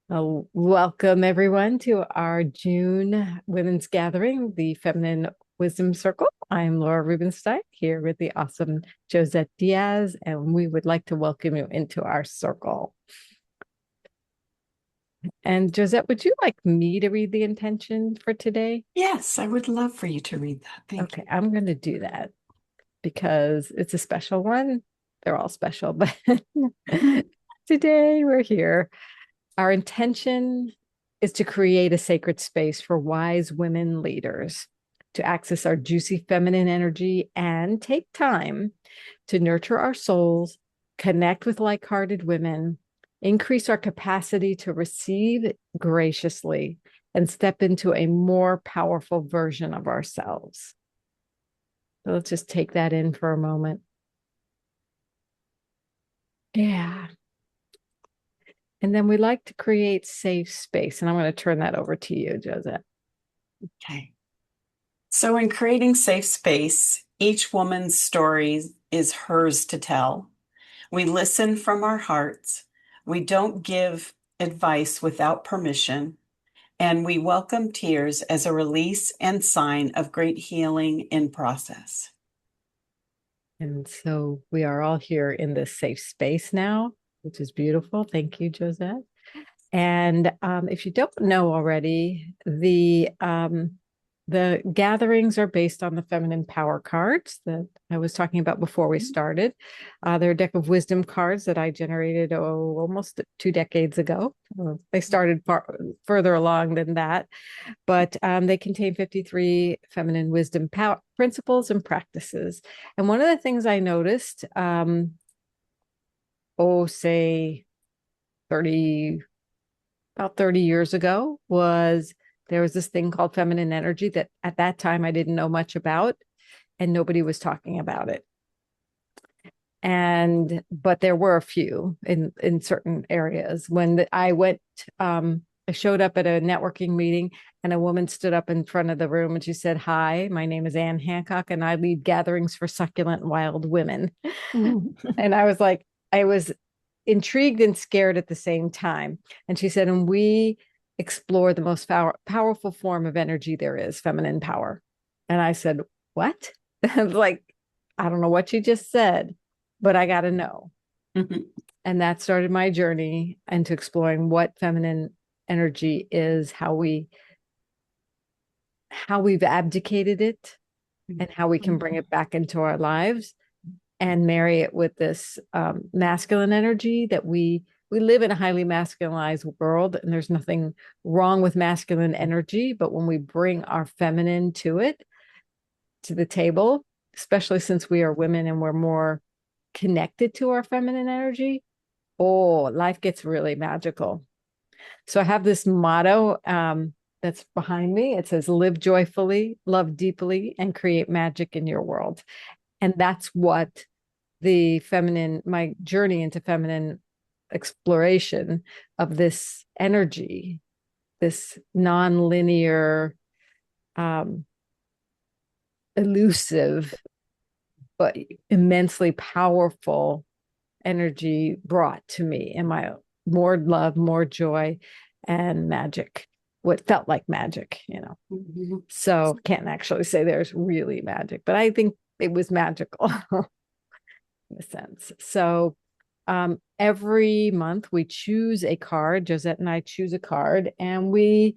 Welcome everyone to our June Women's Gathering, the Feminine Wisdom Circle. I'm Laura Rubinstein here with the awesome Josette Diaz, and we would like to welcome you into our circle. And Josette, would you like me to read the intention for today? Yes, I would love for you to read that. Thank Okay, I'm going to do that because it's a special one. They're all special, but you. today we're here. Our intention is to create a sacred space for wise women leaders to access our juicy feminine energy and take time to nurture our souls, connect with like hearted women, increase our capacity to receive graciously, and step into a more powerful version of ourselves. So let's just take that in for a moment. Yeah. And then we like to create safe space. And I'm going to turn that over to you, Josette. Okay. So, in creating safe space, each woman's story is hers to tell. We listen from our hearts. We don't give advice without permission. And we welcome tears as a release and sign of great healing in process. And so we are all here in this safe space now, which is beautiful. Thank you, Josette. And if you don't know already, the gatherings are based on the feminine power cards that I was talking about before we started. They're a deck of wisdom cards that I generated almost 2 decades ago. They started further along than that, but they contain 53 feminine wisdom power principles and practices. And one of the things I noticed, say 30, about 30 years ago, was there was this thing called feminine energy that at that time I didn't know much about, and nobody was talking about it. But there were a few in certain areas. I showed up at a networking meeting, and a woman stood up in front of the room and she said, "Hi, my name is Ann Hancock, and I lead gatherings for succulent wild women." And I was intrigued and scared at the same time. And she said, "And we explore the most powerful form of energy there is, feminine power." And I said, "What?" I was like, "I don't know what you just said, but I got to know." And that started my journey into exploring what feminine energy is, how we've abdicated it, and how we can bring it back into our lives and marry it with this masculine energy that we live in a highly masculinized world, and there's nothing wrong with masculine energy, but when we bring our feminine to the table, especially since we are women and we're more connected to our feminine energy, life gets really magical. So I have this motto that's behind me. It says, "Live joyfully, love deeply, and create magic in your world." And that's what my journey into feminine exploration of this energy, this non-linear, elusive, but immensely powerful energy brought to me, and my more love, more joy, and magic. What felt like magic. So can't actually say there's really magic, but I think it was magical in a sense. So every month we choose a card. Josette and I choose a card, and we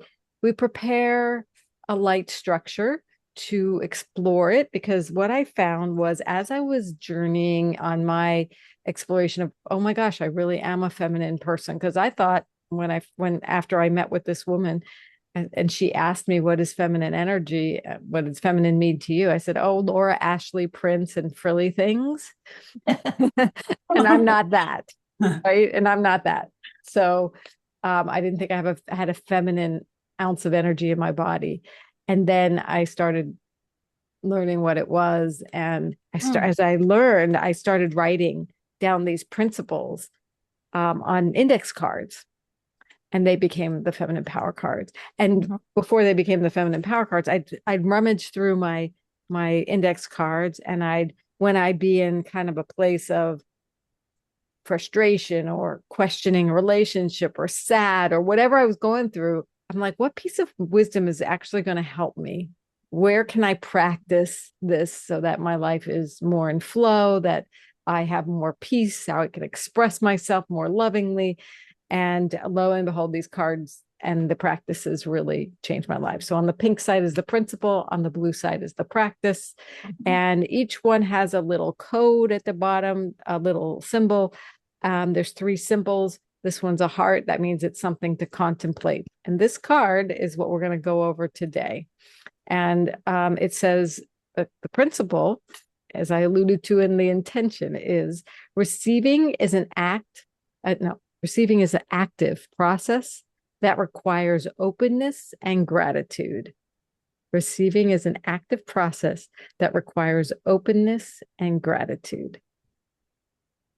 prepare a light structure to explore it, because what I found was, as I was journeying on my exploration of, oh my gosh, I really am a feminine person, because I thought when after I met with this woman, and she asked me, what is feminine energy? What does feminine mean to you? I said, oh, Laura Ashley Prince and frilly things. And I'm not that, right? And I'm not that. So I didn't think I had a feminine ounce of energy in my body. And then I started learning what it was. And as I learned, I started writing down these principles on index cards, and they became the feminine power cards. And before they became the feminine power cards, I'd rummage through my index cards, and when I'd be in kind of a place of frustration or questioning a relationship or sad or whatever I was going through, I'm like, what piece of wisdom is actually going to help me? Where can I practice this so that my life is more in flow, that I have more peace, how I can express myself more lovingly? And lo and behold, these cards and the practices really changed my life. So on the pink side is the principle, on the blue side is the practice. And each one has a little code at the bottom, a little symbol. There's 3 symbols. This one's a heart. That means it's something to contemplate. And this card is what we're going to go over today. And it says that the principle, as I alluded to in the intention, is receiving is an act. No, receiving is an active process that requires openness and gratitude. Receiving is an active process that requires openness and gratitude.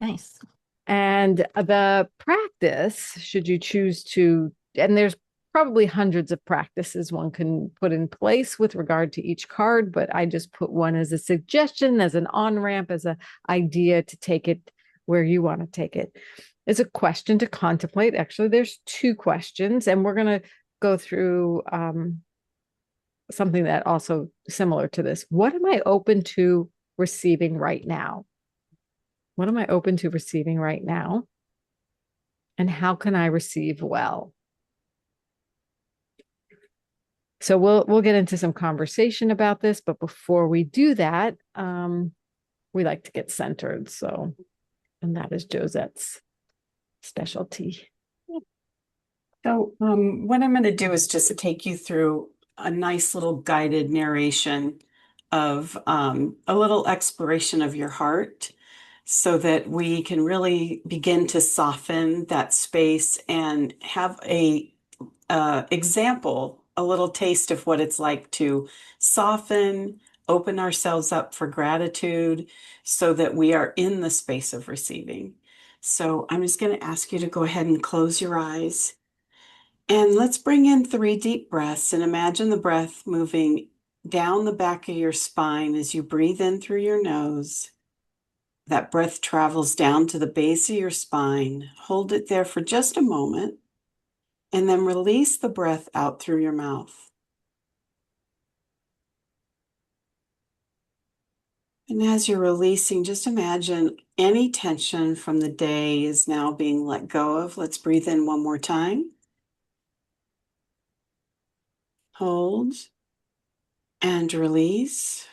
Nice. And the practice, should you choose to, and there's probably hundreds of practices one can put in place with regard to each card, but I just put one as a suggestion, as an on-ramp, as an idea to take it where you want to take it. It's a question to contemplate. Actually, there's 2 questions, and we're going to go through something that also similar to this. What am I open to receiving right now? What am I open to receiving right now? And how can I receive well? So we'll get into some conversation about this, but before we do that, we like to get centered. So, and that is Josette's specialty. So what I'm going to do is just take you through a nice little guided narration of a little exploration of your heart so that we can really begin to soften that space and have a example, a little taste of what it's like to soften, open ourselves up for gratitude so that we are in the space of receiving. So I'm just going to ask you to go ahead and close your eyes. And let's bring in 3 deep breaths and imagine the breath moving down the back of your spine as you breathe in through your nose. That breath travels down to the base of your spine. Hold it there for just a moment and then release the breath out through your mouth. And as you're releasing, just imagine any tension from the day is now being let go of. Let's breathe in one more time. Hold and release.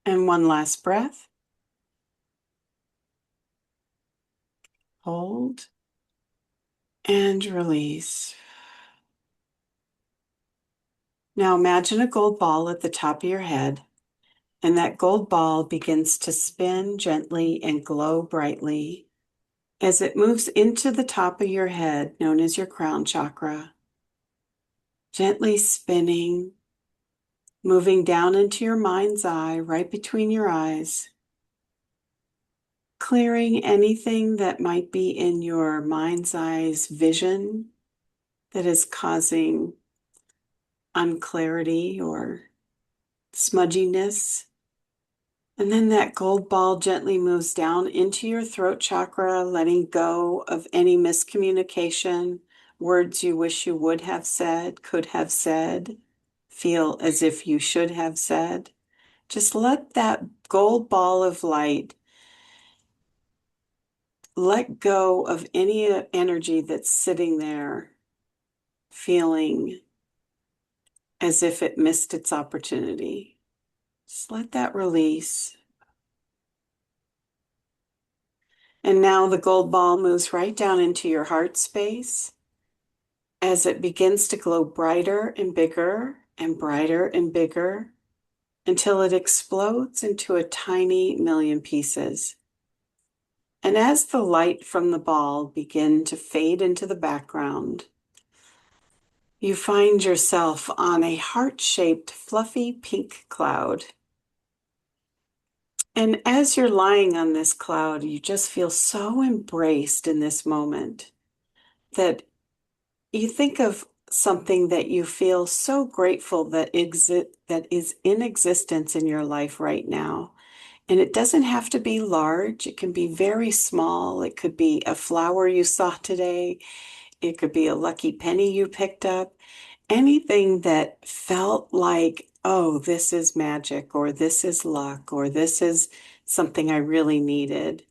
And one last breath. Hold and release. Now imagine a gold ball at the top of your head, and that gold ball begins to spin gently and glow brightly as it moves into the top of your head, known as your crown chakra, gently spinning, moving down into your mind's eye, right between your eyes, clearing anything that might be in your mind's eye's vision that is causing unclarity or smudginess. And then that gold ball gently moves down into your throat chakra, letting go of any miscommunication, words you wish you would have said, could have said, feel as if you should have said. Just let that gold ball of light let go of any energy that's sitting there, feeling as if it missed its opportunity. Just let that release. And now the gold ball moves right down into your heart space as it begins to glow brighter and bigger and brighter and bigger until it explodes into a tiny million pieces. And as the light from the ball begin to fade into the background, you find yourself on a heart-shaped fluffy pink cloud. And as you're lying on this cloud, you just feel so embraced in this moment that you think of something that you feel so grateful that is in existence in your life right now. And it doesn't have to be large. It can be very small. It could be a flower you saw today. It could be a lucky penny you picked up. Anything that felt like, oh, this is magic, or this is luck, or this is something I really needed.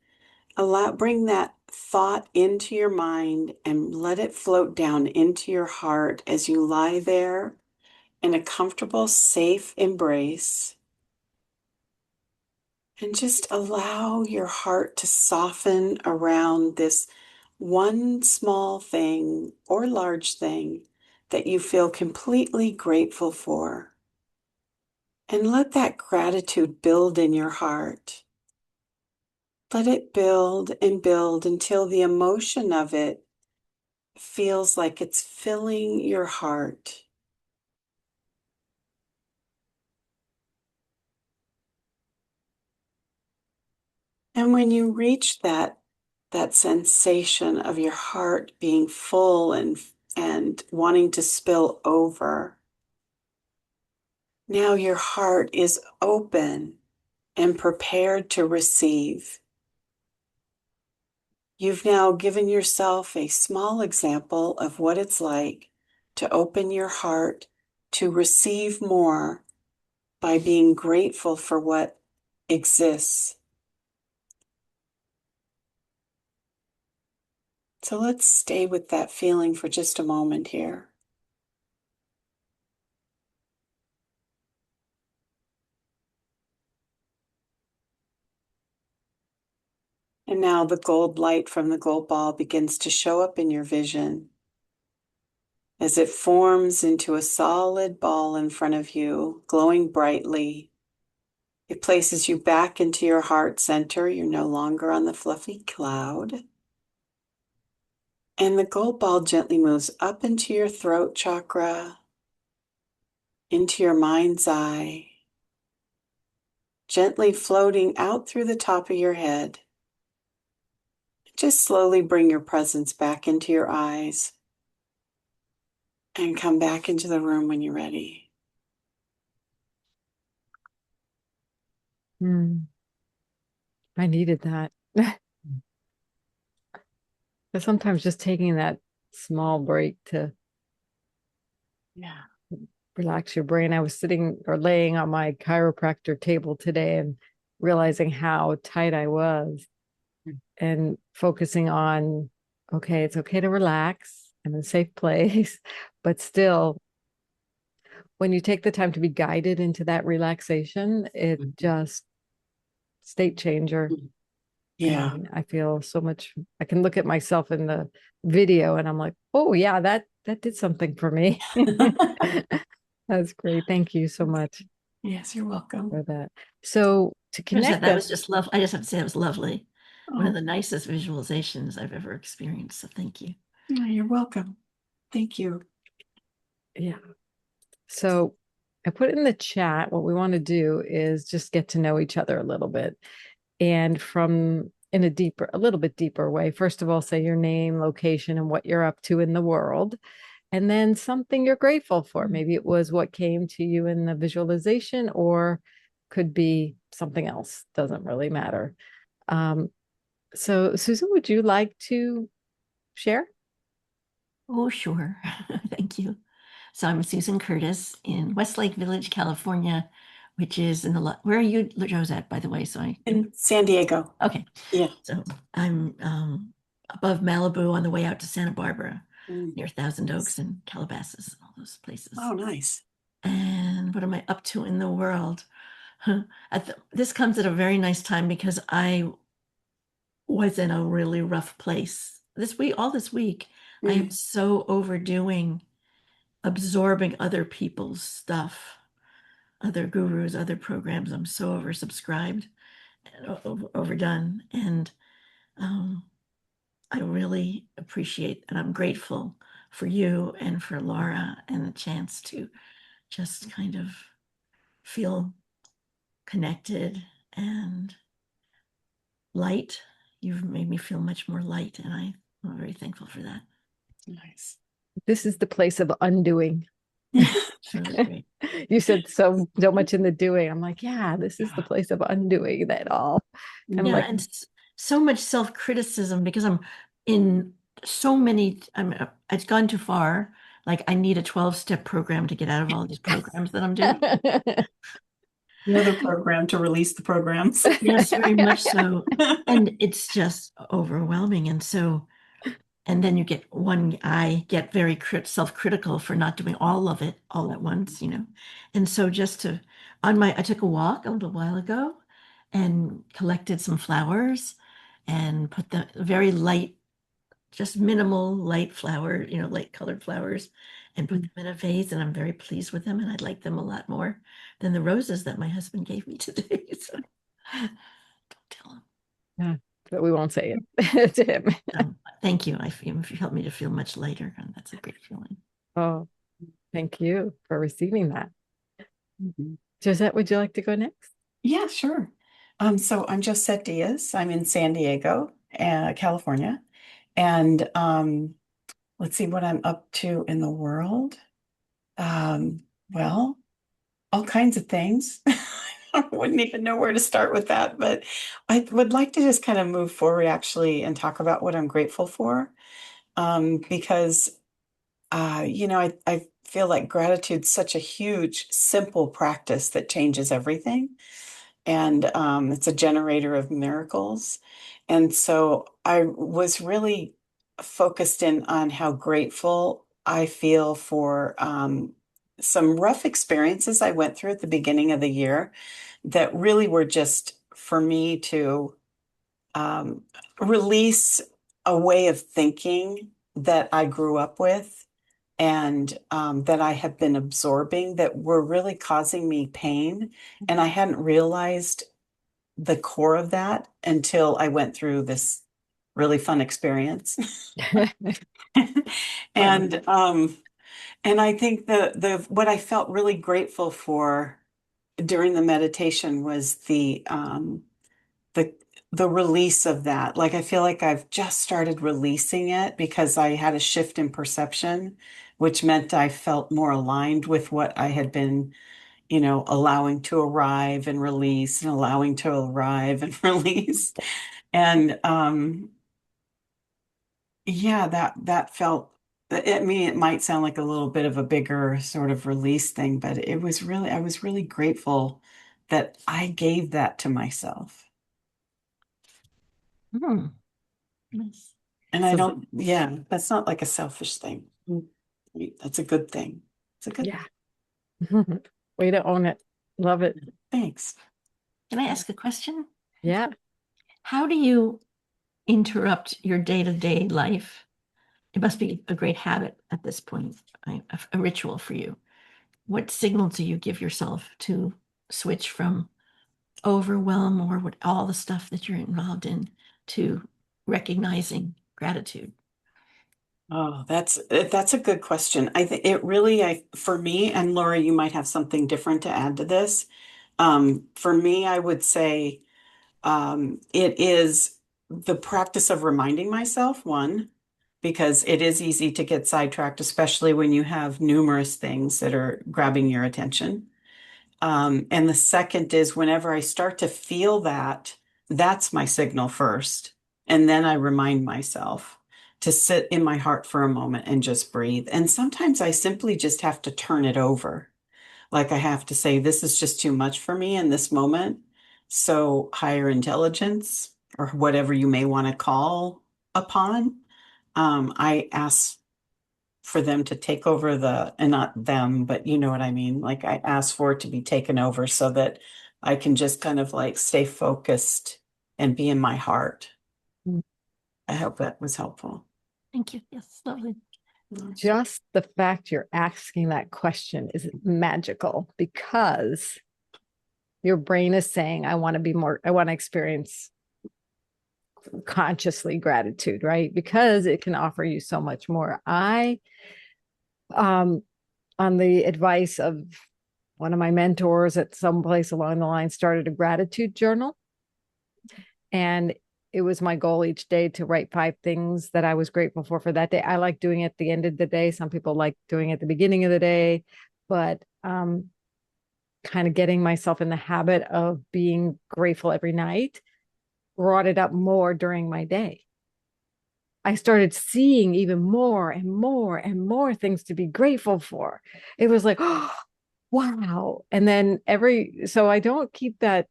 Bring that thought into your mind and let it float down into your heart as you lie there in a comfortable, safe embrace. And just allow your heart to soften around this one small thing or large thing that you feel completely grateful for. And let that gratitude build in your heart. Let it build and build until the emotion of it feels like it's filling your heart. And when you reach that sensation of your heart being full and wanting to spill over, now your heart is open and prepared to receive. You've now given yourself a small example of what it's like to open your heart to receive more by being grateful for what exists. So let's stay with that feeling for just a moment here. And now the gold light from the gold ball begins to show up in your vision as it forms into a solid ball in front of you, glowing brightly. It places you back into your heart center. You're no longer on the fluffy cloud. And the gold ball gently moves up into your throat chakra, into your mind's eye, gently floating out through the top of your head. Just slowly bring your presence back into your eyes and come back into the room when you're ready. I needed that. But sometimes just taking that small break to relax your brain. I was sitting or laying on my chiropractor table today and realizing how tight I was and focusing on, okay, it's okay to relax. I'm in a safe place, but still, when you take the time to be guided into that relaxation, it just state changer. Yeah. And I feel so much, I can look at myself in the video and I'm like, oh yeah, that did something for me. That's great. Thank you so much Yes, you're welcome. for that. So to connect That us, was just love. I just have to say, it was lovely. One Oh, of the nicest visualizations I've ever experienced. So thank you. you're welcome. Thank you. yeah. So I put in the chat, what we want to do is just get to know each other a little bit. And from in a little bit deeper way. First of all, say your name, location, and what you're up to in the world. And then something you're grateful for. Maybe it was what came to you in the visualization, or could be something else. Doesn't really matter. So, Susan, would you like to share? Oh, sure. Thank you. So I'm Susan Curtis in Westlake Village, California, which is in the, where are you, Josette, by the way? So In San Diego. okay. Yeah. So I'm above Malibu on the way out to Santa Barbara, Mm. near Thousand Oaks and Calabasas, all those places. Oh, nice. And what am I up to in the world? This comes at a very nice time because I was in a really rough place all this week. I am so overdoing absorbing other people's stuff, other gurus, other programs. I'm so oversubscribed and overdone. And I really appreciate and I'm grateful for you and for Laura and the chance to just kind of feel connected and light. You've made me feel much more light, and I'm very thankful for that. Nice. This is the place of undoing. It's really great. You said so much in the doing. I'm like, yeah, this is the place of undoing that all. Kind of Yeah, like, and so much self-criticism because I'm in so many, it's gone too far. Like I need a 12-step program to get out of all these programs that I'm doing. You're the program to release the programs. Yes, very much so. And it's just overwhelming. And then I get very self-critical for not doing all of it all at once, you know. And so I took a walk a little while ago and collected some flowers and put the very light, just minimal light flower, you know, light colored flowers and put them in a vase. And I'm very pleased with them. And I like them a lot more than the roses that my husband gave me today. So don't tell him. yeah, but we won't say it to him. Thank you. You helped me to feel much lighter, and that's a great feeling. Oh, thank you for receiving that. Mhm. Josette, would you like to go next? Yeah, sure. So I'm Josette Diaz. I'm in San Diego, California. And let's see what I'm up to in the world. Well, all kinds of things. I wouldn't even know where to start with that, but I would like to just kind of move forward actually and talk about what I'm grateful for. Because I feel like gratitude's such a huge, simple practice that changes everything. And it's a generator of miracles. And so I was really focused in on how grateful I feel for some rough experiences I went through at the beginning of the year that really were just for me to um, release a way of thinking that I grew up with and that I have been absorbing that were really causing me pain. And I hadn't realized the core of that until I went through this really fun experience. Fun. And and I think the what I felt really grateful for during the meditation was the the release of that. Like I feel like I've just started releasing it because I had a shift in perception, which meant I felt more aligned with what I had been, allowing to arrive and release and allowing to arrive and release. And yeah, that felt, I mean, it might sound like a little bit of a bigger sort of release thing, but I was really grateful that I gave that to myself. Hmm. Nice. And I So, don't, yeah, that's not like a selfish thing. That's a good thing. It's a good yeah. Way to own it. Love it. thanks. Can I ask a question? Yeah. How do you interrupt your day-to-day life? It must be a great habit at this point, a ritual for you. What signal do you give yourself to switch from overwhelm or all the stuff that you're involved in to recognizing gratitude? Oh, that's a good question. I think it really, for me, and Laura, you might have something different to add to this. For me, I would say it is the practice of reminding myself, one, because it is easy to get sidetracked, especially when you have numerous things that are grabbing your attention. And the second is whenever I start to feel that, that's my signal first. And then I remind myself to sit in my heart for a moment and just breathe. And sometimes I simply just have to turn it over. Like I have to say, this is just too much for me in this moment. So higher intelligence or whatever you may want to call upon, I ask for them to take over and not them, but you know what I mean? Like I ask for it to be taken over so that I can just kind of like stay focused and be in my heart. I hope that was helpful. Thank you. Yes, lovely. Just the fact you're asking that question is magical because your brain is saying, I want to be more, I want to experience consciously gratitude, right? Because it can offer you so much more. Um, on the advice of one of my mentors at some place along the line, started a gratitude journal. And it was my goal each day to write 5 things that I was grateful for that day. I like doing it at the end of the day. Some people like doing it at the beginning of the day. but kind of getting myself in the habit of being grateful every night brought it up more during my day. I started seeing even more and more and more things to be grateful for. It was like, oh, wow. And then so I don't keep that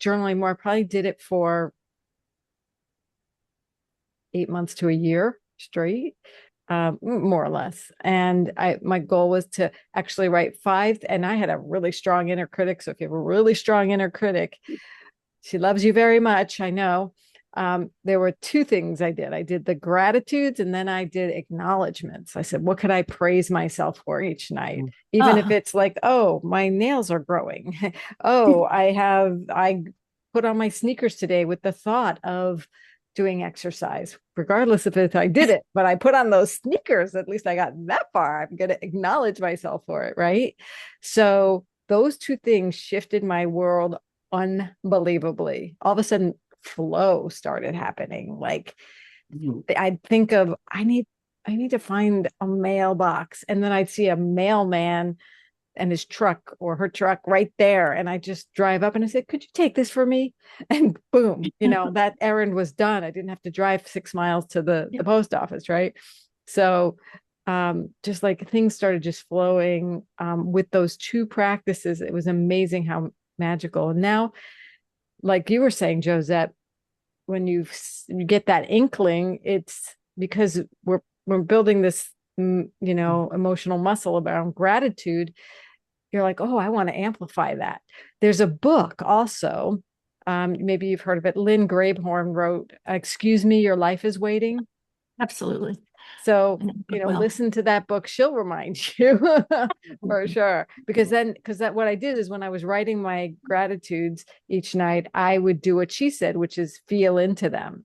journaling more. I probably did it for 8 months to a year straight, more or less. And my goal was to actually write five. And I had a really strong inner critic. So if you have a really strong inner critic, she loves you very much, I know. There were two things I did. I did the gratitudes and then I did acknowledgments. I said, what could I praise myself for each night? Even if it's like, oh, my nails are growing. Oh, I put on my sneakers today with the thought of doing exercise, regardless of if I did it, but I put on those sneakers. At least I got that far. I'm going to acknowledge myself for it. Right. So those two things shifted my world unbelievably. All of a sudden, flow started happening. Like I'd think of I need to find a mailbox, and then I'd see a mailman and his truck or her truck right there, and I just drive up and I said, could you take this for me? And boom, that errand was done. I didn't have to drive 6 miles to the post office, right? So just like things started just flowing with those two practices. It was amazing how magical. And now, like you were saying, Josette, when you get that inkling, it's because we're building this, emotional muscle around gratitude. You're like, oh, I want to amplify that. There's a book also. Maybe you've heard of it. Lynn Grabehorn wrote, Excuse Me, Your Life is Waiting. Absolutely. So, listen to that book. She'll remind you for sure. Because what I did is when I was writing my gratitudes each night, I would do what she said, which is feel into them.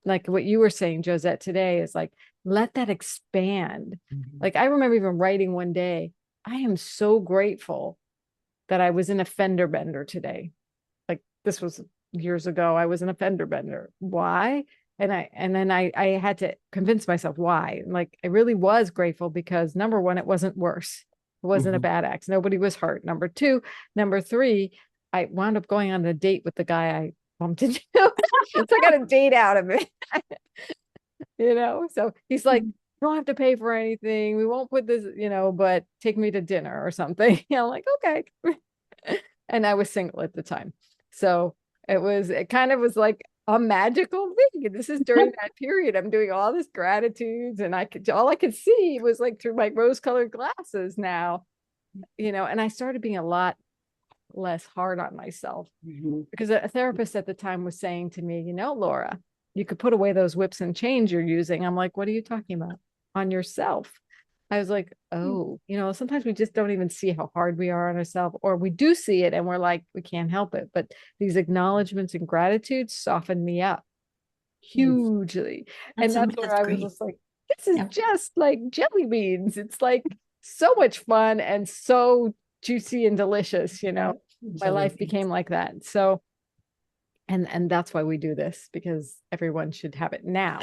Like what you were saying, Josette, today is like, let that expand. Like I remember even writing one day, I am so grateful that I was in a fender bender today. Like this was years ago. I was in a fender bender. Why? And then I had to convince myself why. Like I really was grateful because number one, it wasn't worse. It wasn't a bad accident. Nobody was hurt. Number three, I wound up going on a date with the guy I bumped into. So I got a date out of it. So he's like, you don't have to pay for anything. We won't put this, but take me to dinner or something. I'm like, okay. And I was single at the time. So it kind of was like a magical thing. And this is during that period. I'm doing all this gratitudes and all I could see was like through my rose-colored glasses now, and I started being a lot less hard on myself because a therapist at the time was saying to me, Laura, you could put away those whips and chains you're using. I'm like, what are you talking about? On yourself. I was like, oh, sometimes we just don't even see how hard we are on ourselves, or we do see it and we're like, we can't help it. But these acknowledgments and gratitude softened me up hugely. And that's where I was just like, this is just like jelly beans. It's like so much fun and so juicy and delicious, my life became like that. So, and that's why we do this, because everyone should have it. Now,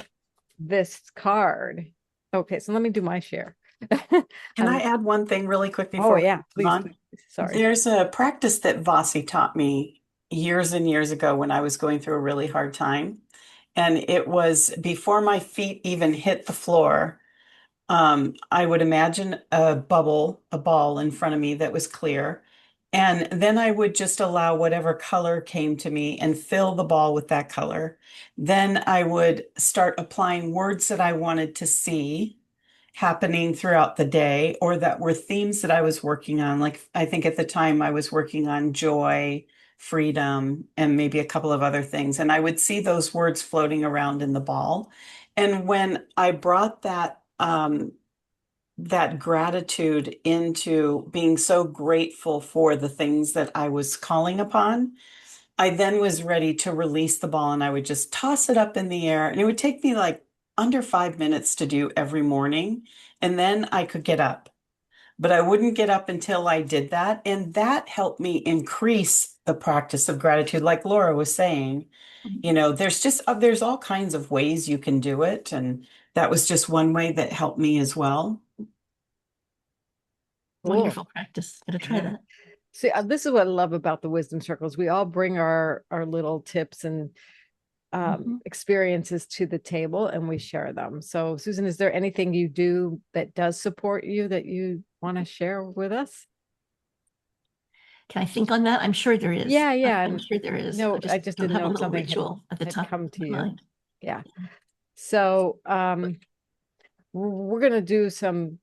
this card. Okay, so let me do my share. Can I add one thing really quick before? Oh yeah, please. Sorry. There's a practice that Vasi taught me years and years ago when I was going through a really hard time. And it was before my feet even hit the floor. I would imagine a ball in front of me that was clear. And then I would just allow whatever color came to me and fill the ball with that color. Then I would start applying words that I wanted to see happening throughout the day or that were themes that I was working on. Like I think at the time I was working on joy, freedom, and maybe a couple of other things. And I would see those words floating around in the ball. And when I brought that gratitude into being so grateful for the things that I was calling upon, I then was ready to release the ball and I would just toss it up in the air. And it would take me like under 5 minutes to do every morning. And then I could get up. But I wouldn't get up until I did that. And that helped me increase the practice of gratitude. Like Laura was saying, there's all kinds of ways you can do it. And that was just one way that helped me as well. Wonderful practice. Gotta try Yeah. that. See, this is what I love about the wisdom circles. We all bring our little tips and experiences to the table and we share them. So, Susan, is there anything you do that does support you that you want to share with us? Can I think on that? I'm sure there is. Yeah, yeah. I'm sure there is. No, I I just just don't didn't have know a if little something ritual at the had top come of to my you. mind. Yeah. So, we're going to do some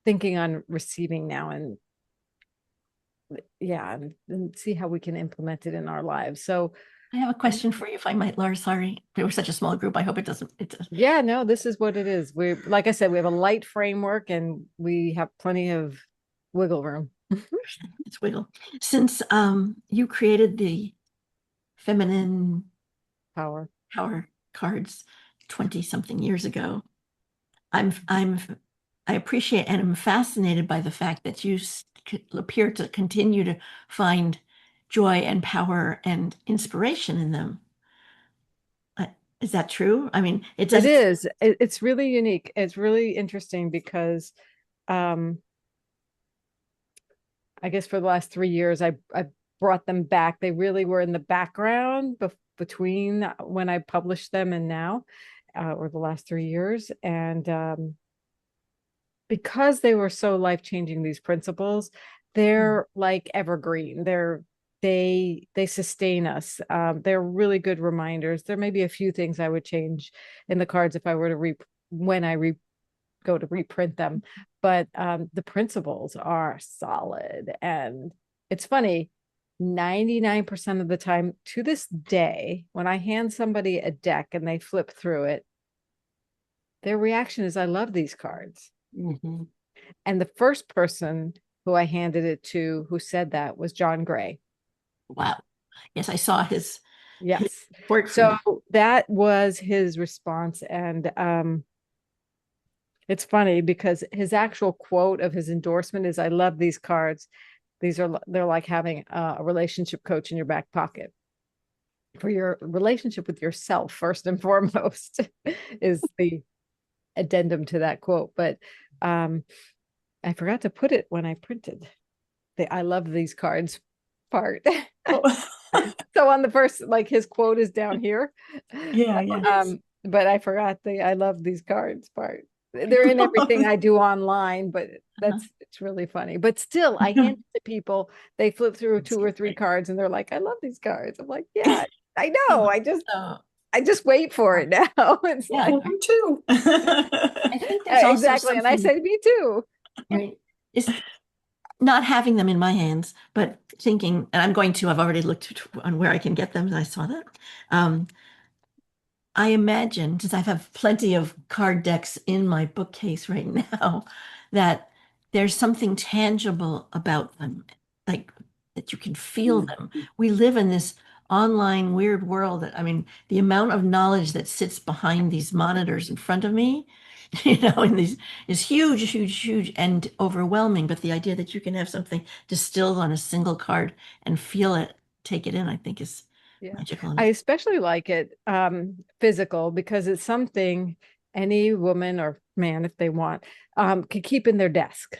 thinking on receiving now and yeah, and see how we can implement it in our lives. So, I have a question for you, if I might, Laura. Sorry, we were such a small group. I hope it doesn't. yeah, no, this is what it is. We, like I said, we have a light framework and we have plenty of wiggle room. It's wiggle. Since you created the feminine Power. power cards 20 something years ago, I appreciate and am fascinated by the fact that you appear to continue to find joy and power and inspiration in them. Is that true? I mean, it It doesn't. is. It's really unique. It's really interesting because um I guess for the last 3 years I brought them back. They really were in the background between when I published them and now, or the last 3 years. And because they were so life-changing, these principles, they're like evergreen. They sustain us. They're really good reminders. There may be a few things I would change in the cards if I were to when I go to reprint them, but the principles are solid. And it's funny, 99% of the time to this day, when I hand somebody a deck and they flip through it, their reaction is, I love these cards. Mhm. And the first person who I handed it to who said that was John Gray. Wow. Yes, I saw his Yes. work. So that was his response. And it's funny because his actual quote of his endorsement is, I love these cards. They're like having a relationship coach in your back pocket for your relationship with yourself, first and foremost, is the addendum to that quote. But I forgot to put it when I printed the I love these cards part. Oh. So on the first, like his quote is down here. Yeah, yeah. But I forgot the I love these cards part. They're in everything I do online, but it's really funny. But still, I hand it to people, they flip through 2 or 3 cards and they're like, I love these cards. I'm like, yeah, I know. I just wait for it now. It's Yeah, like Me too. I think there's also exactly. And I something, say, me too. right, is not having them in my hands, but thinking, and I've already looked on where I can get them, and I saw that. I imagine, since I have plenty of card decks in my bookcase right now, that there's something tangible about them, like that you can feel them. We live in this online weird world that, I mean, the amount of knowledge that sits behind these monitors in front of me, in these is huge, huge, huge and overwhelming. But the idea that you can have something distilled on a single card and feel it, take it in, I think is magical. I especially like it physical because it's something any woman or man, if they want, can keep in their desk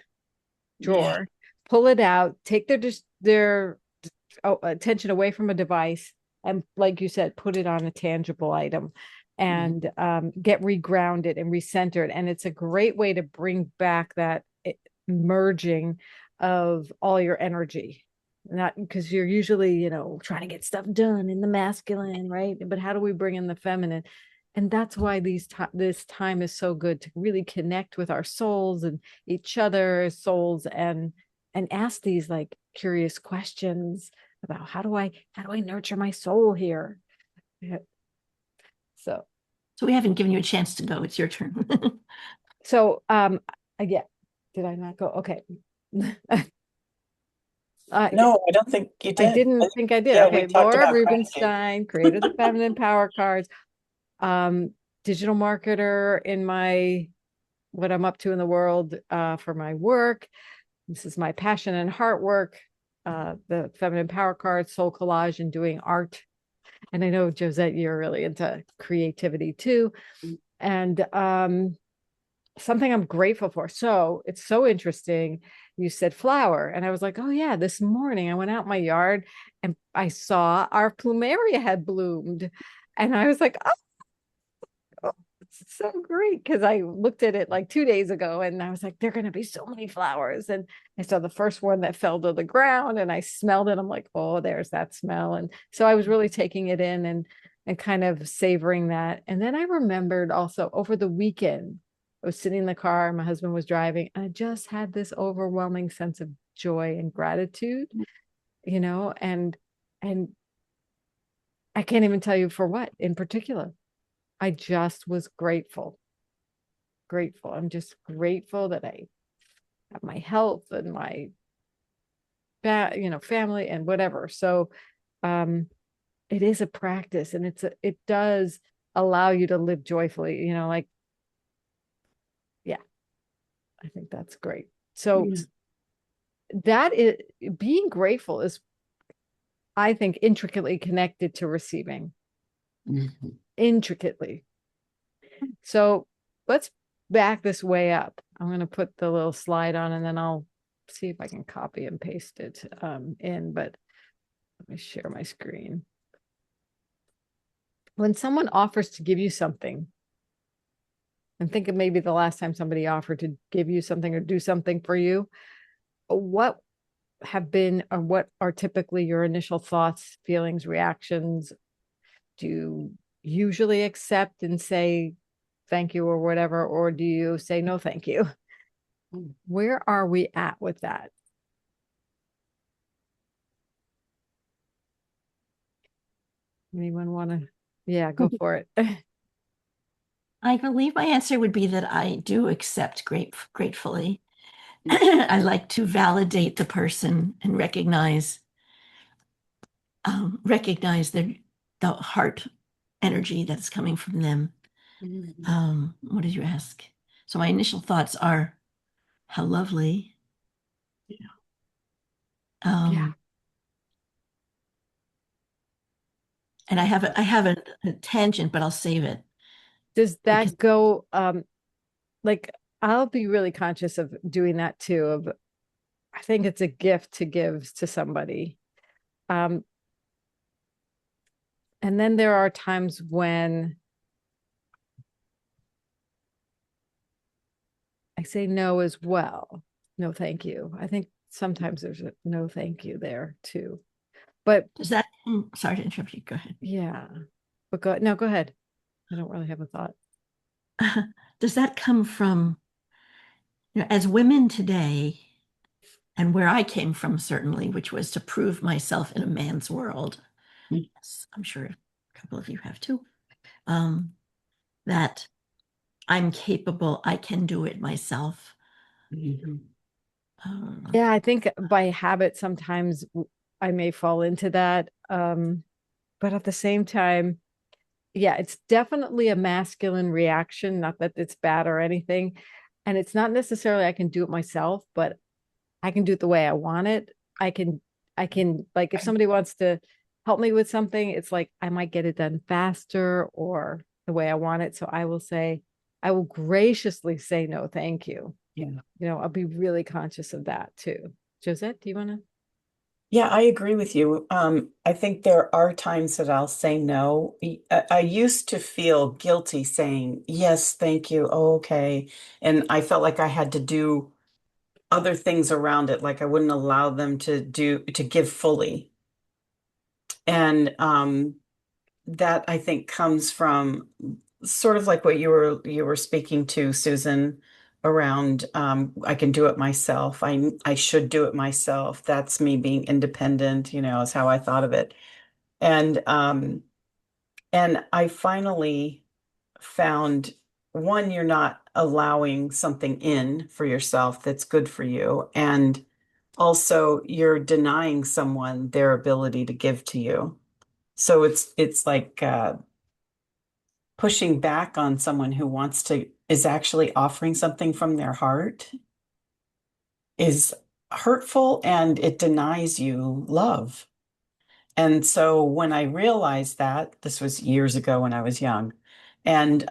drawer, pull it out, take their attention away from a device, and like you said, put it on a tangible item and get regrounded and recentered. And it's a great way to bring back that merging of all your energy. Not because you're usually, trying to get stuff done in the masculine, right? But how do we bring in the feminine? And that's why this time is so good to really connect with our souls and each other's souls and ask these like curious questions about how do I nurture my soul here? Yeah. So we haven't given you a chance to go. It's your turn. yeah, did I not go? Okay. No, I don't think you I did. didn't think I did. Yeah, we Okay, talked Laura about Rubinstein, creator of the Feminine Power Cards, digital marketer in what I'm up to in the world for my work. This is my passion and heart work. The Feminine Power Cards, Soul Collage, and doing art. And I know, Josette, you're really into creativity too. And something I'm grateful for. So it's so interesting. You said flower, and I was like, oh yeah, this morning I went out in my yard and I saw our plumeria had bloomed. And I was like, oh, it's so great. Because I looked at it like 2 days ago and I was like, there are going to be so many flowers. And I saw the first one that fell to the ground and I smelled it. I'm like, oh, there's that smell. And so I was really taking it in and kind of savoring that. And then I remembered also over the weekend, I was sitting in the car, my husband was driving, and I just had this overwhelming sense of joy and gratitude, and I can't even tell you for what in particular. I just was grateful. Grateful. I'm just grateful that I have my health and my family and whatever. So um it is a practice, and it does allow you to live joyfully, like, yeah, I think that's great. So Yeah. that is being grateful is, I think, intricately connected to receiving. Mhm. Intricately. So let's back this way up. I'm going to put the little slide on and then I'll see if I can copy and paste it in, but let me share my screen. When someone offers to give you something, and think of maybe the last time somebody offered to give you something or do something for you, what have been or what are typically your initial thoughts, feelings, reactions? Do you usually accept and say thank you or whatever, or do you say no thank you? Where are we at with that? Anyone want to? Yeah, go for it. I believe my answer would be that I do accept gratefully. I like to validate the person and recognize the heart energy that's coming from them. What did you ask? So my initial thoughts are, how lovely. Yeah. Um, and I have a tangent, but I'll save it Does because that go like I'll be really conscious of doing that too. Of I think it's a gift to give to somebody. Um, and then there are times when I say no as well. No, thank you. I think sometimes there's a no thank you there too. But does that, sorry to interrupt you, go ahead. yeah, but go ahead. I don't really have a thought. Does that come from, as women today, and where I came from, certainly, which was to prove myself in a man's world. Yes, I'm sure a couple of you have too. That I'm capable, I can do it myself. Mhm. Yeah, I think by habit sometimes I may fall into that. But at the same time, yeah, it's definitely a masculine reaction, not that it's bad or anything. And it's not necessarily I can do it myself, but I can do it the way I want it. I can like if somebody wants to help me with something, it's like I might get it done faster or the way I want it. So I will graciously say no, thank you. Yeah. I'll be really conscious of that too. Josette, do you want to? Yeah, I agree with you. I think there are times that I'll say no. I used to feel guilty saying yes, thank you, oh, okay. And I felt like I had to do other things around it, like I wouldn't allow them to give fully. And that I think comes from sort of like what you were speaking to, Susan, around I can do it myself. I should do it myself. That's me being independent, is how I thought of it. And I finally found one, you're not allowing something in for yourself that's good for you. And also you're denying someone their ability to give to you. So it's like pushing back on someone who is actually offering something from their heart is hurtful and it denies you love. And so when I realized that, this was years ago when I was young, and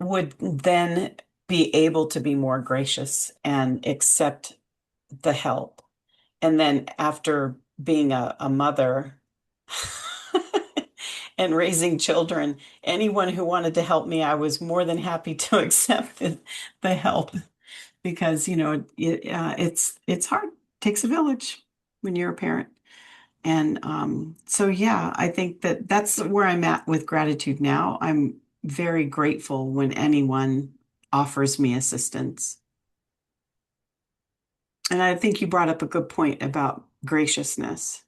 would then be able to be more gracious and accept the help. And then after being a mother and raising children, anyone who wanted to help me, I was more than happy to accept the help because, it's hard. It takes a village when you're a parent. And so, yeah, I think that's where I'm at with gratitude now. I'm very grateful when anyone offers me assistance. And I think you brought up a good point about graciousness.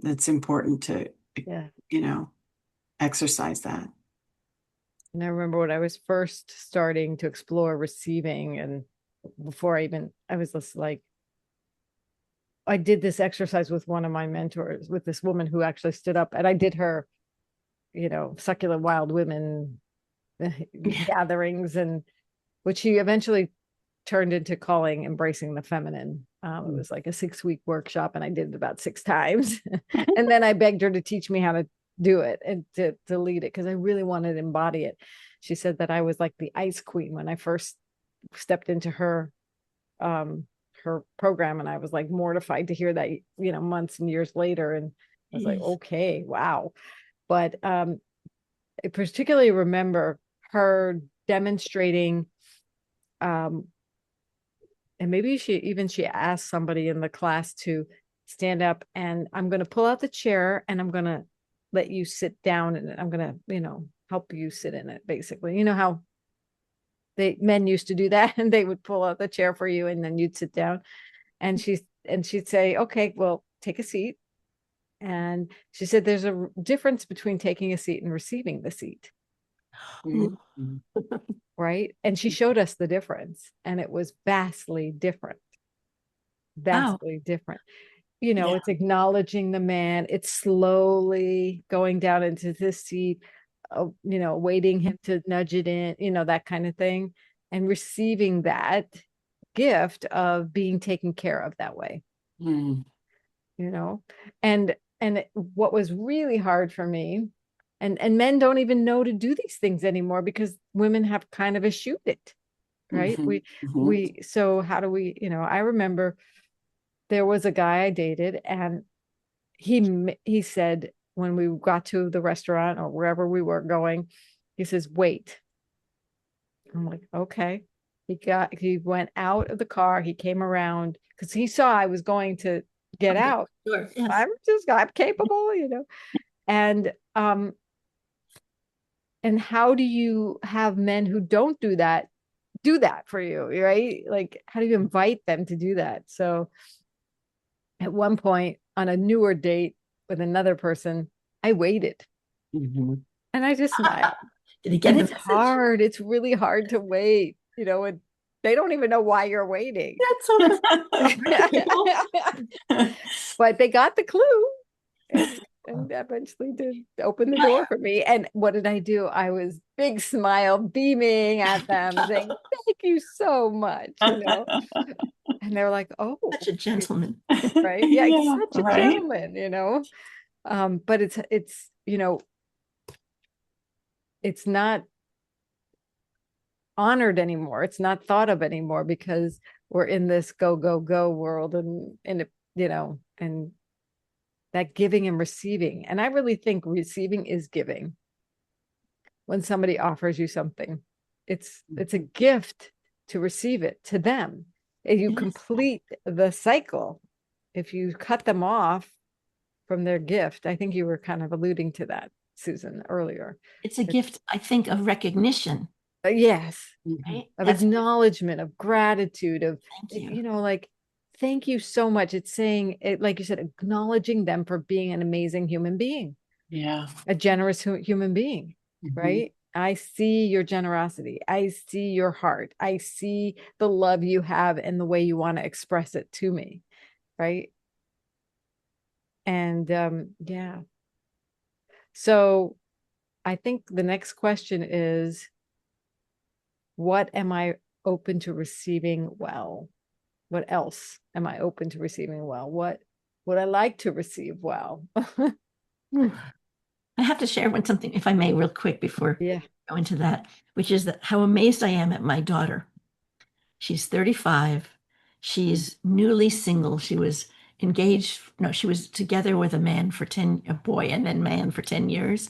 It's important to, Yeah. you know, exercise that. And I remember when I was first starting to explore receiving, and before I was just like, I did this exercise with one of my mentors, with this woman who actually stood up, and I did her, succulent wild women gatherings, and which she eventually turned into calling embracing the feminine. It was like a 6-week workshop, and I did it about 6 times. And then I begged her to teach me how to do it and to lead it, because I really wanted to embody it. She said that I was like the ice queen when I first stepped into her program, and I was like mortified to hear that, months and years later. And I was like, Yes. okay, wow. But I particularly remember her demonstrating, and maybe she asked somebody in the class to stand up, and I'm going to pull out the chair and I'm going to let you sit down, and I'm going to, help you sit in it, basically. You know how men used to do that, and they would pull out the chair for you and then you'd sit down. And she'd say, okay, well, take a seat. And she said there's a difference between taking a seat and receiving the seat. Mhm. Right. And she showed us the difference, and it was vastly different. Wow. Vastly different. Yeah. It's acknowledging the man, it's slowly going down into this seat, waiting him to nudge it in, that kind of thing, and receiving that gift of being taken care of that way. Mm. you know and what was really hard for me, and men don't even know to do these things anymore because women have kind of eschewed it, right? Mhm. we Mhm. we so how do we, I remember there was a guy I dated, and he said, when we got to the restaurant or wherever we were going, he says, wait. I'm like, okay. He went out of the car, he came around because he saw I was going to get Okay. out. Sure. Yes. I'm capable, and how do you have men who don't do that for you, right? Like, how do you invite them to do that? So at one point on a newer date with another person, I waited, Mhm. and I just smiled. Did he get And the it's message? hard. It's really hard to wait, and they don't even know why you're waiting. That's so pathetic. But they got the clue, and eventually did open the door for me. And what did I do? I was big smile, beaming at them, saying, "Thank you so much." And they're like, "Oh, Such a gentleman. right, yeah, he's Yeah, such a right. gentleman." But it's not honored anymore. It's not thought of anymore because we're in this go, go, go world, and that giving and receiving. And I really think receiving is giving. When somebody offers you something, it's a gift to receive it to them. If you Yes. complete the cycle, if you cut them off from their gift, I think you were kind of alluding to that, Susan, earlier. It's a gift, I think, of recognition, Yes, Mhm. right? of That's acknowledgement, of gratitude, of, thank you. like, thank you so much. It's saying it, like you said, acknowledging them for being an amazing human being, Yeah. a generous human being, Mhm. right? I see your generosity. I see your heart. I see the love you have and the way you want to express it to me, right? And yeah. So I think the next question is, what am I open to receiving well? What else am I open to receiving well? What would I like to receive well? I have to share something, if I may, real quick before Yeah. go into that, which is that how amazed I am at my daughter. She's 35. She's newly single. She was engaged. No, she was together with a boy and then man for 10 years.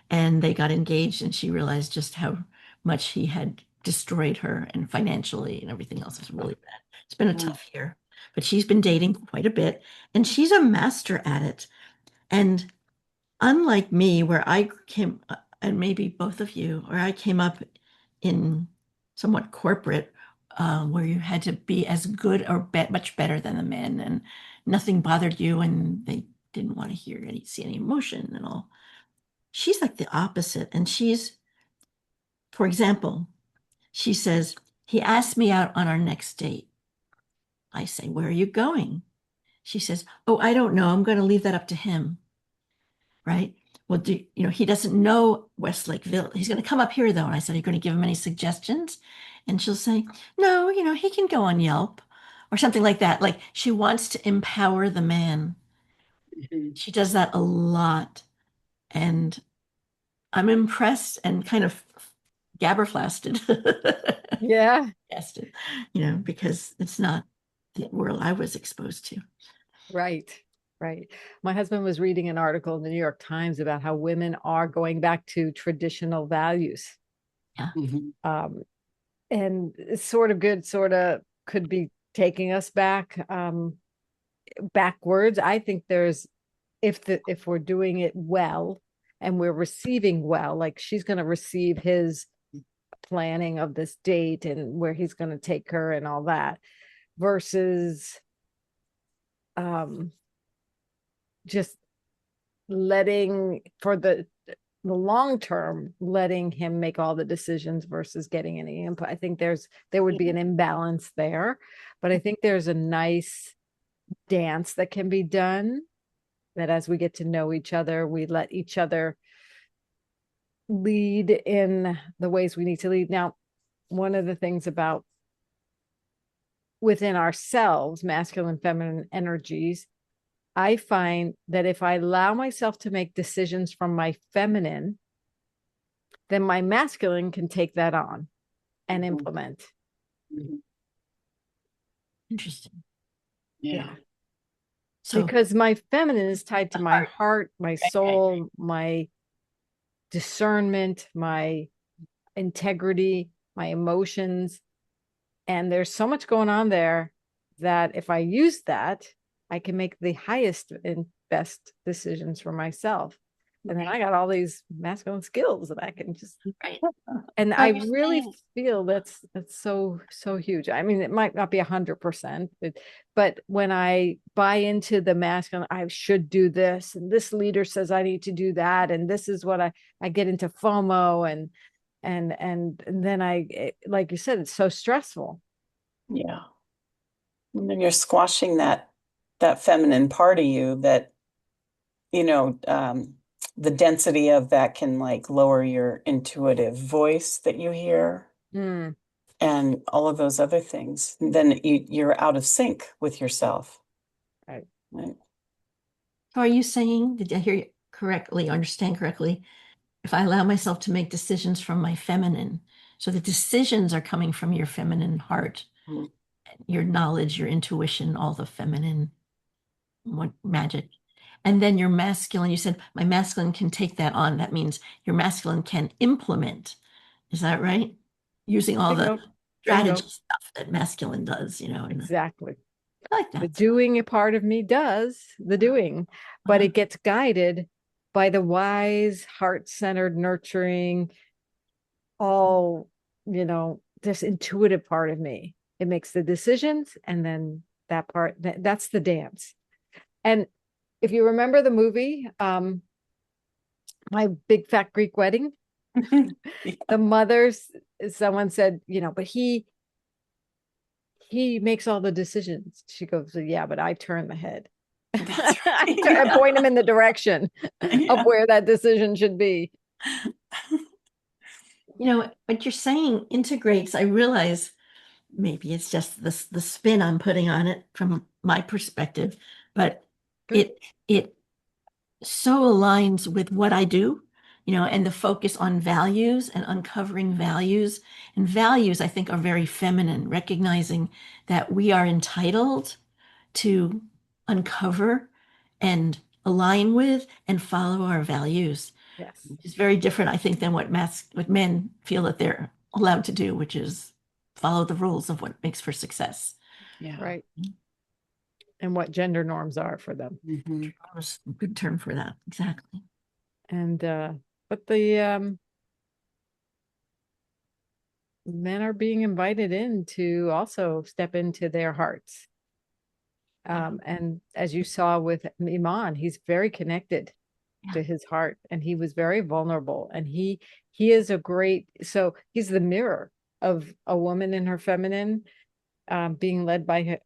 And they got engaged, and she realized just how much he had destroyed her and financially and everything else was really bad. It's been a tough year, but she's been dating quite a bit and she's a master at it. And unlike me, where I came, and maybe both of you, where I came up in somewhat corporate, where you had to be as good or much better than the men, and nothing bothered you, and they didn't want to see any emotion and all. She's like the opposite, and for example, she says, he asked me out on our next date. I say, where are you going? She says, oh, I don't know. I'm going to leave that up to him. Right? Well, he doesn't know Westlakeville. He's going to come up here though. And I said, are you going to give him any suggestions? And she'll say, no, he can go on Yelp or something like that. Like she wants to empower the man. She does that a lot. And I'm impressed and kind of gabberflasted. Yeah. Because it's not the world I was exposed to. Right. Right. My husband was reading an article in the New York Times about how women are going back to traditional values. Yeah. And it's sort of good, sort of could be taking us back backwards. I think if we're doing it well and we're receiving well, like she's going to receive his planning of this date and where he's going to take her and all that, versus just letting, for the long term, letting him make all the decisions versus getting any input. I think there would be an imbalance there, but I think there's a nice dance that can be done, that as we get to know each other, we let each other lead in the ways we need to lead. Now, one of the things about within ourselves, masculine, feminine energies, I find that if I allow myself to make decisions from my feminine, then my masculine can take that on and implement. Interesting. Yeah. So because my feminine is tied to my heart, my soul, my discernment, my integrity, my emotions. And there's so much going on there that if I use that, I can make the highest and best decisions for myself. And then I got all these masculine skills that I can just, and I really feel that's so huge. I mean, it might not be 100%, but when I buy into the masculine, I should do this, and this leader says I need to do that, and this is what I get into FOMO, and then like you said, it's so stressful. Yeah. And then you're squashing that feminine part of you that, the density of that can like lower your intuitive voice that you hear and all of those other things. And then you're out of sync with yourself. Right. Right. So are you saying, did I hear you correctly, understand correctly? If I allow myself to make decisions from my feminine, so the decisions are coming from your feminine heart, your knowledge, your intuition, all the feminine magic. And then your masculine, you said my masculine can take that on. That means your masculine can implement. Is that right? Using all the strategy stuff that masculine does, Exactly. I like that. The doing a part of me does the doing, but it gets guided by the wise, heart-centered, nurturing, all, this intuitive part of me. It makes the decisions, and then that part, that's the dance. And if you remember the movie, My Big Fat Greek Wedding, the mothers, someone said, but he makes all the decisions. She goes, yeah, but I turn the head. I point him in the direction of where that decision should be. What you're saying integrates. I realize maybe it's just the spin I'm putting on it from my perspective, but it so aligns with what I do and the focus on values and uncovering values. And values, I think, are very feminine, recognizing that we are entitled to uncover and align with and follow our values. Yes. It's very different, I think, than what men feel that they're allowed to do, which is follow the rules of what makes for success. Yeah. Right. And what gender norms are for them. Mm-hmm. That was a good term for that. Exactly. And but the men are being invited in to also step into their hearts. And as you saw with Iman, he's very connected to his heart, and he was very vulnerable, and he is a great, so he's the mirror of a woman in her feminine, being led by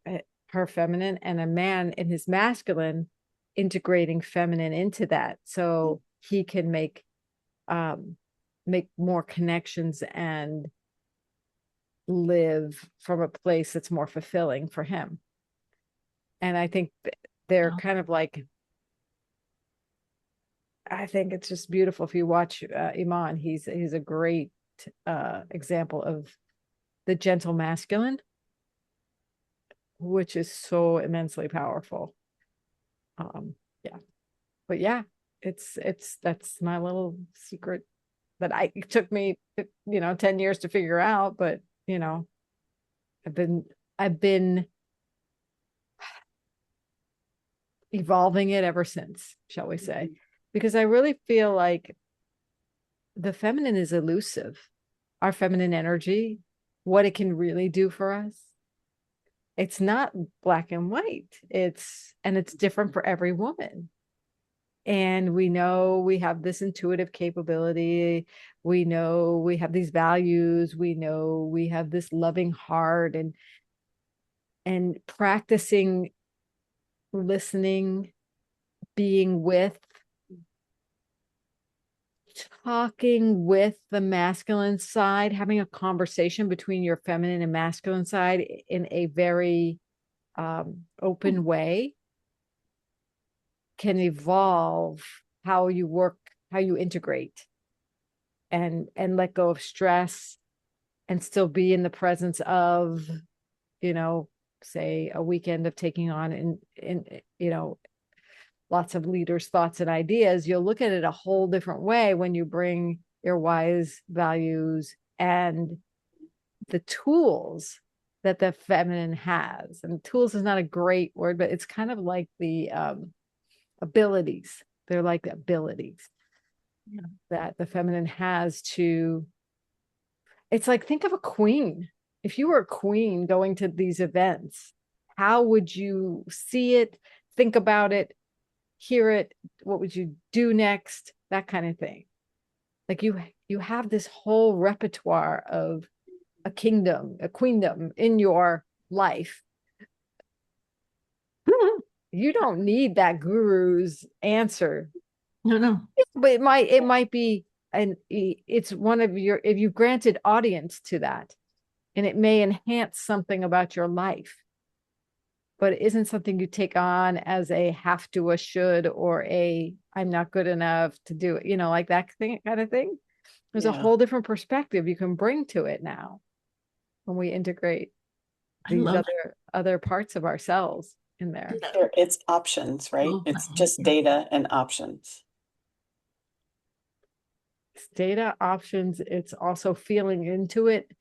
her feminine, and a man in his masculine integrating feminine into that, so he can make more connections and live from a place that's more fulfilling for him. And I think they're kind of like, I think it's just beautiful. If you watch Iman, he's a great example of the gentle masculine, which is so immensely powerful. Yeah, but yeah, it's that's my little secret that it took me 10 years to figure out, but I've been evolving it ever since, shall we say, because I really feel like the feminine is elusive. Our feminine energy, what it can really do for us, it's not black and white. It's different for every woman. And we know we have this intuitive capability. We know we have these values. We know we have this loving heart, and practicing listening, being with, talking with the masculine side, having a conversation between your feminine and masculine side in a very open way can evolve how you work, how you integrate, and let go of stress, and still be in the presence of, say, a weekend of taking on in lots of leaders' thoughts and ideas. You'll look at it a whole different way when you bring your wise values and the tools that the feminine has. And tools is not a great word, but it's kind of like the abilities. They're like the abilities that the feminine has to. It's like, think of a queen. If you were a queen going to these events, how would you see it, think about it, hear it? What would you do next? That kind of thing. Like you have this whole repertoire of a queendom in your life. You don't need that guru's answer. No. But it might be, and it's one of your, if you granted audience to that, and it may enhance something about your life, but it isn't something you take on as a have to, a should, or a I'm not good enough to do it, like that kind of thing. There's a whole different perspective you can bring to it now when we integrate these other parts of ourselves in there. It's options, right? It's just data and options. It's data, options. It's also feeling into it.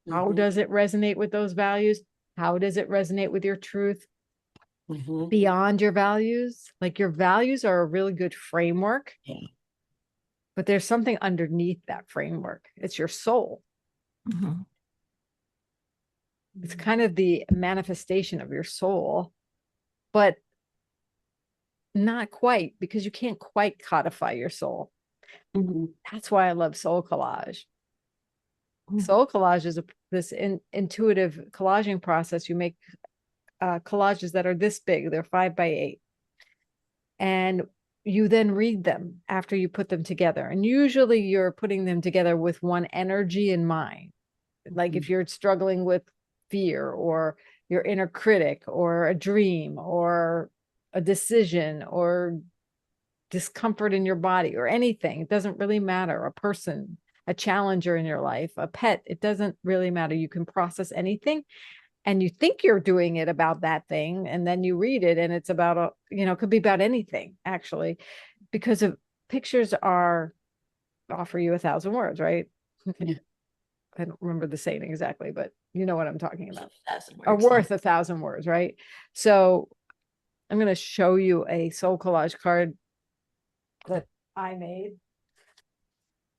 How does it resonate with those values? How does it resonate with your truth beyond your values? Like, your values are a really good framework, but there's something underneath that framework. It's your soul. It's kind of the manifestation of your soul, but not quite, because you can't quite codify your soul. That's why I love soul collage. Soul collage is this intuitive collaging process. You make collages that are this big. They're 5x8. And you then read them after you put them together. And usually you're putting them together with one energy in mind. Like if you're struggling with fear, or your inner critic, or a dream, or a decision, or discomfort in your body or anything. It doesn't really matter. A person, a challenger in your life, a pet, it doesn't really matter. You can process anything and you think you're doing it about that thing. And then you read it and it's about, it could be about anything actually, because of pictures offer you 1,000 words, right? Yeah. I don't remember the saying exactly, but you know what I'm talking about. 1,000 Are words. worth 1,000 words, right? So I'm going to show you a soul collage card that I made.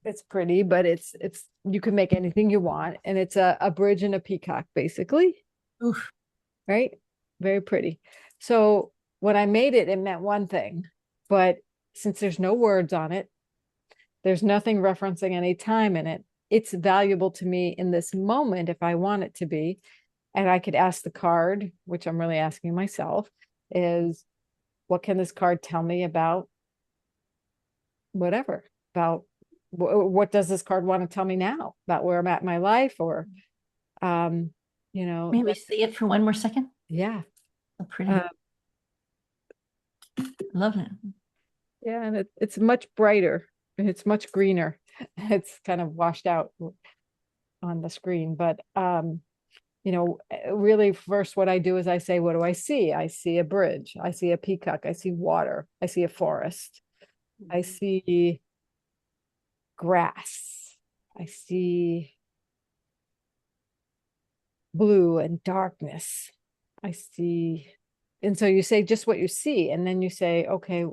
It's pretty, but it's you can make anything you want, and it's a bridge and a peacock, basically. Oof. Right? Very pretty. So when I made it, it meant one thing, but since there's no words on it, there's nothing referencing any time in it. It's valuable to me in this moment if I want it to be. And I could ask the card, which I'm really asking myself, is what can this card tell me about whatever, about what does this card want to tell me now about where I'm at in my life, or Maybe see it for one more second. yeah. So pretty. Love it. Yeah, and it's much brighter. It's much greener. It's kind of washed out on the screen, but really first what I do is I say, what do I see? I see a bridge. I see a peacock. I see water. I see a forest. I see grass. I see blue and darkness. I see. And so you say just what you see, and then you say, okay,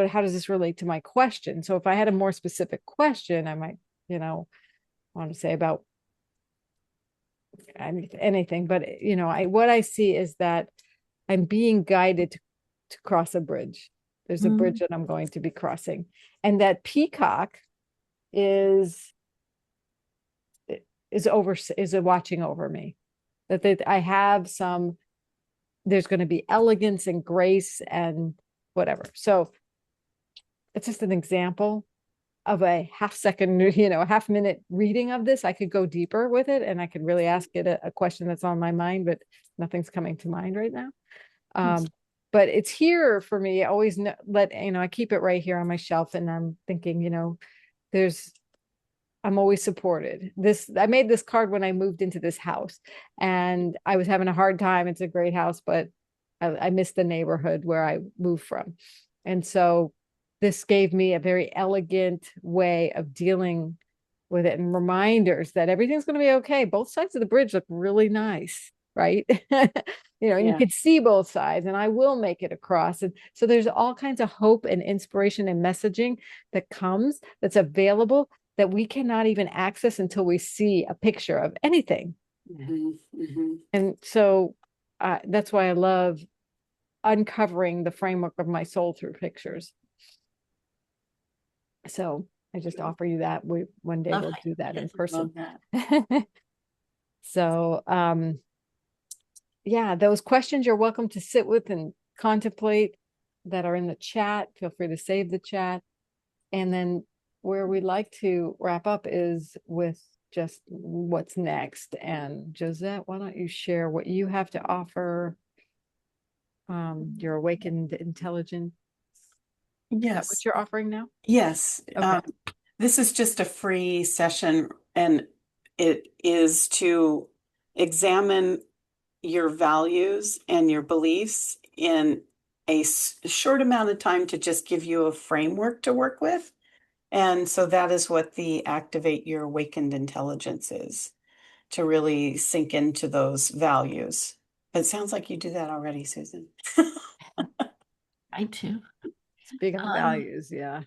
how does this relate to my question? So if I had a more specific question, I might, want to say about anything, but what I see is that I'm being guided to cross a bridge. There's a bridge that I'm going to be crossing, and that peacock is watching over me. That I have there's going to be elegance and grace and whatever. So it's just an example of a half-second, a half-minute reading of this. I could go deeper with it, and I could really ask it a question that's on my mind, but nothing's coming to mind right now. But it's here for me. I always I keep it right here on my shelf, and I'm thinking, I'm always supported. I made this card when I moved into this house, and I was having a hard time. It's a great house, but I missed the neighborhood where I moved from. And so this gave me a very elegant way of dealing with it, and reminders that everything's going to be okay. Both sides of the bridge look really nice, right? And you can see both sides, and I will make it across. And so there's all kinds of hope and inspiration and messaging that's available that we cannot even access until we see a picture of anything. And so that's why I love uncovering the framework of my soul through pictures. So I just offer you that. One day we'll do that in person. So those questions you're welcome to sit with and contemplate that are in the chat. Feel free to save the chat. And then where we'd like to wrap up is with just what's next. And Josette, why don't you share what you have to offer? Your awakened intelligence. Yes. What you're offering now? Yes. Okay. This is just a free session, and it is to examine your values and your beliefs in a short amount of time to just give you a framework to work with. And so that is what the Activate Your Awakened Intelligence is, to really sink into those values. It sounds like you do that already, Susan. I too. It's big on values, yeah.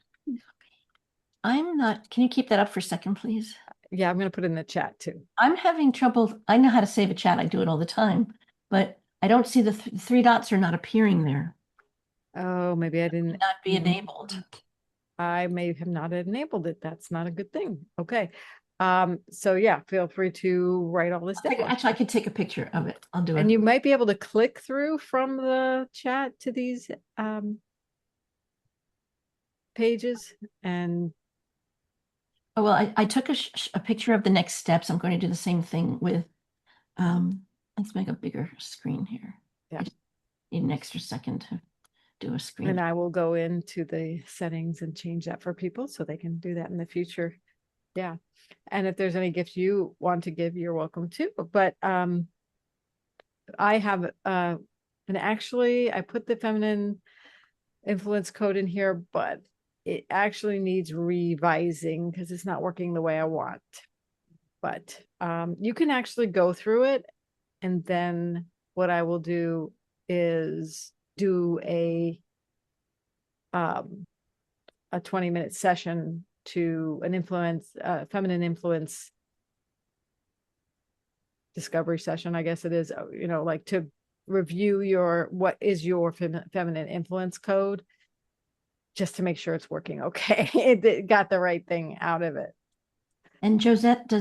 Can you keep that up for a second, please? Yeah, I'm going to put it in the chat too. I'm having trouble. I know how to save a chat. I do it all the time, but I don't see the three dots are not appearing there. Oh, maybe I didn't. Not be enabled. I may have not enabled it. That's not a good thing. Okay. So yeah, feel free to write all this down. Actually, I could take a picture of it. I'll do it. And you might be able to click through from the chat to these pages. And well, I took a picture of the next steps. I'm going to do the same thing with let's make a bigger screen here. Yeah. I just need an extra second to do a screen. And I will go into the settings and change that for people so they can do that in the future. Yeah. And if there's any gifts you want to give, you're welcome to. But I have and actually I put the feminine influence code in here, but it actually needs revising because it's not working the way I want. But you can actually go through it, and then what I will do is do a 20-minute session to an feminine influence discovery session, I guess it is, like to review what is your feminine influence code, just to make sure it's working okay. It got the right thing out of it. And Josette,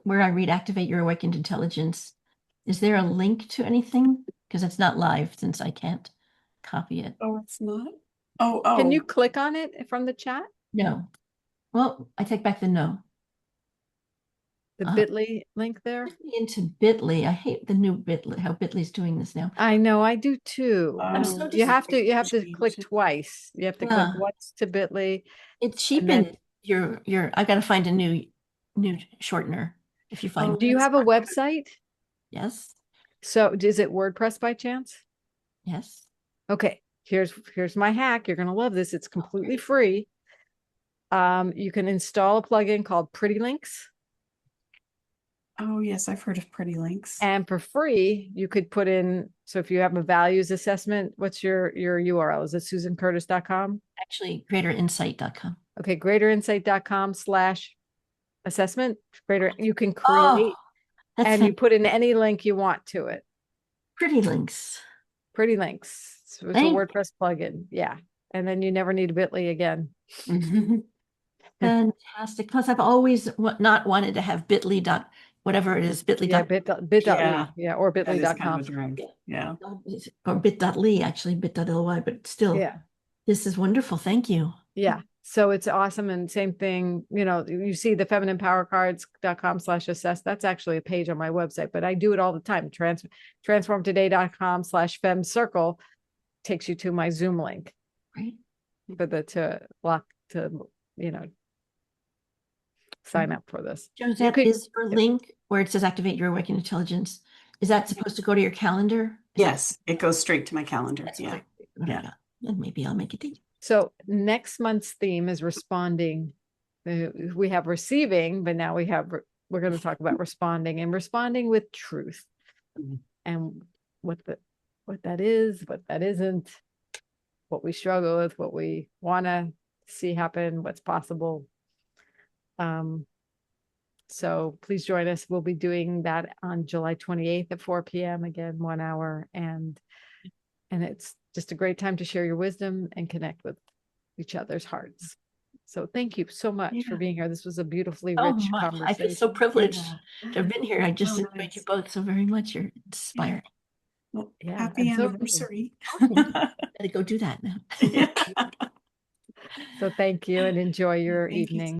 where I read Activate Your Awakened Intelligence, is there a link to anything? Because it's not live since I can't copy it. Oh, it's not? Oh. Can you click on it from the chat? No. Well, I take back the no. The bit.ly link there? Into bit.ly. I hate the new bit.ly, how bit.ly's doing this now. I know, I do too. I'm so You have to click twice. You have to click once to bit.ly. It cheapened your I gotta find a new shortener if you find. Do you have a website? Yes. So is it WordPress by chance? Yes. Okay, here's my hack. You're gonna love this. It's completely free. You can install a plugin called Pretty Links. Oh, yes, I've heard of Pretty Links. And for free, you could put in, so if you have a values assessment, what's your URL? Is it susancurtis.com? Actually, greaterinsight.com. Okay, greaterinsight.com/assessment. You can create and you put in any link you want to it. Pretty Links. Pretty Links. So it's a WordPress plugin. Yeah. And then you never need a bit.ly again. Fantastic. Plus, I've always not wanted to have bit.ly whatever it is, bit.ly. Yeah, bit.ly. Yeah, or bit.ly.com. Yeah. Or bit.ly, actually, bit.ly, but still. Yeah. This is wonderful. Thank you. Yeah. So it's awesome. And same thing, you see the femininepowercards.com/assess. That's actually a page on my website, but I do it all the time. Transformtoday.com/femcircle takes you to my Zoom link. Right. For sign up for this. Josette, is your link where it says activate your awakened intelligence, is that supposed to go to your calendar? Yes, it goes straight to my calendar. Yeah. And maybe I'll make it. So next month's theme is responding. We have receiving, but now we're going to talk about responding and responding with truth, and what that is, what that isn't, what we struggle with, what we want to see happen, what's possible. So please join us. We'll be doing that on July 28th at 4 p.m. again, 1 hour. And it's just a great time to share your wisdom and connect with each other's hearts. So thank you so much for being here. This was a beautifully rich conversation. I feel so privileged to have been here. I just enjoyed you both so very much. You're inspiring. Well, happy anniversary. Gotta go do that now. So thank you and enjoy your evening.